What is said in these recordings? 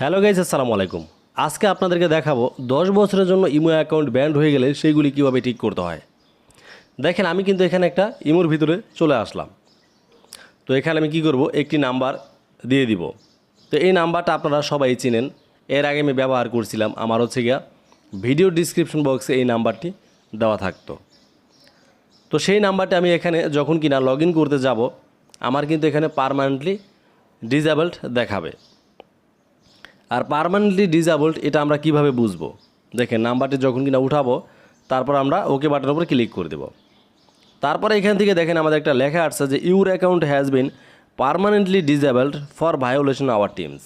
Hello guys, আসসালামু আলাইকুম। আজকে আপনাদেরকে দেখাবো 10 বছরের জন্য ইমো অ্যাকাউন্ট ব্যান্ড হয়ে গেলে সেইগুলি কীভাবে ঠিক করতে হয়। দেখেন, আমি কিন্তু এখানে একটা ইমোর ভিতরে চলে আসলাম। তো এখানে আমি কি করব, একটি নাম্বার দিয়ে দিব। তো এই নাম্বারটা আপনারা সবাই চিনেন, এর আগে আমি ব্যবহার করছিলাম। আমার হচ্ছে গিয়া ভিডিও ডিসক্রিপশন বক্সে এই নাম্বারটি দেওয়া থাকতো। তো সেই নাম্বারটা আমি এখানে যখন কিনা লগ ইন করতে যাব, আমার কিন্তু এখানে পার্মানেন্টলি ডিসেবলড দেখাবে। আর পার্মানেন্টলি ডিসেবলড এটা আমরা কিভাবে বুঝবো? দেখেন, নাম্বারটি যখন কিনা উঠাবো, তারপর আমরা ওকে বাটনের উপর ক্লিক করে দেব। তারপরে এখান থেকে দেখেন আমাদের একটা লেখা আসছে যে your account has been permanently disabled for violation our teams.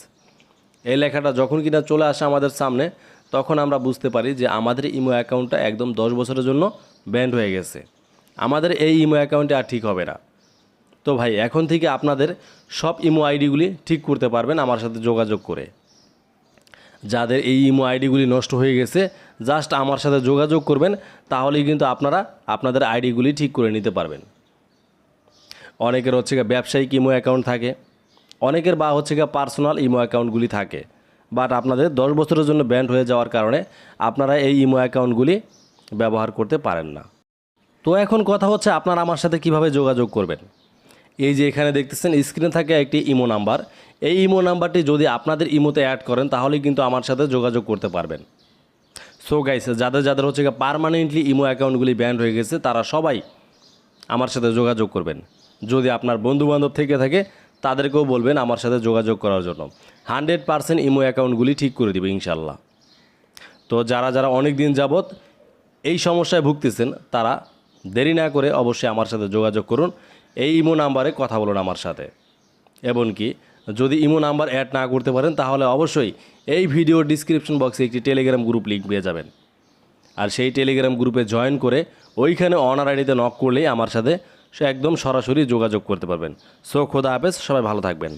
এই লেখাটা যখন কিনা চলে আসে আমাদের সামনে, তখন আমরা বুঝতে পারি যে আমাদের ইমো অ্যাকাউন্টটা একদম 10 বছরের জন্য ব্যান্ড হয়ে গেছে। আমাদের এই ইমো অ্যাকাউন্টে আর ঠিক হবে না। তো ভাই, এখন থেকে আপনাদের সব ইমো আইডিগুলি ঠিক করতে পারবেন আমার সাথে যোগাযোগ করে। যাদের এই ইমো আইডিগুলি নষ্ট হয়ে গেছে, জাস্ট আমার সাথে যোগাযোগ করবেন, তাহলেই কিন্তু আপনারা আপনাদের আইডিগুলি ঠিক করে নিতে পারবেন। অনেকের হচ্ছে গিয়ে ব্যবসায়িক ইমো অ্যাকাউন্ট থাকে, অনেকের বা হচ্ছে গিয়ে পার্সোনাল ইমো অ্যাকাউন্টগুলি থাকে। বাট আপনাদের 10 বছরের জন্য ব্যান্ড হয়ে যাওয়ার কারণে আপনারা এই ইমো অ্যাকাউন্টগুলি ব্যবহার করতে পারেন না। তো এখন কথা হচ্ছে, আপনারা আমার সাথে কিভাবে যোগাযোগ করবেন। এই যে এখানে দেখতেছেন স্ক্রিনে থাকে একটি ইমো নাম্বার। এই ইমো নাম্বারটি যদি আপনাদের ইমোতে অ্যাড করেন, তাহলেই কিন্তু আমার সাথে যোগাযোগ করতে পারবেন। সো গাইস, যাদের হচ্ছে পার্মানেন্টলি ইমো অ্যাকাউন্টগুলি ব্যান্ড হয়ে গেছে, তারা সবাই আমার সাথে যোগাযোগ করবেন। যদি আপনার বন্ধুবান্ধব থেকে থাকে, তাদেরকেও বলবেন আমার সাথে যোগাযোগ করার জন্য। 100% ইমো অ্যাকাউন্টগুলি ঠিক করে দেবে ইনশাল্লাহ। তো যারা অনেক দিন যাবৎ এই সমস্যায় ভুগতেছেন, তারা দেরি না করে অবশ্যই আমার সাথে যোগাযোগ করুন। এই ইমো নাম্বারে কথা বলুন আমার সাথে। এমনকি যদি ইমো নাম্বার অ্যাড না করতে পারেন, তাহলে অবশ্যই এই ভিডিও ডিসক্রিপশন বক্সে একটি টেলিগ্রাম গ্রুপ লিঙ্ক পেয়ে যাবেন। আর সেই টেলিগ্রাম গ্রুপে জয়েন করে ওইখানে অনার আইডিতে নক করলেই আমার সাথে একদম সরাসরি যোগাযোগ করতে পারবেন। সো খোদা হাফেজ, সবাই ভালো থাকবেন।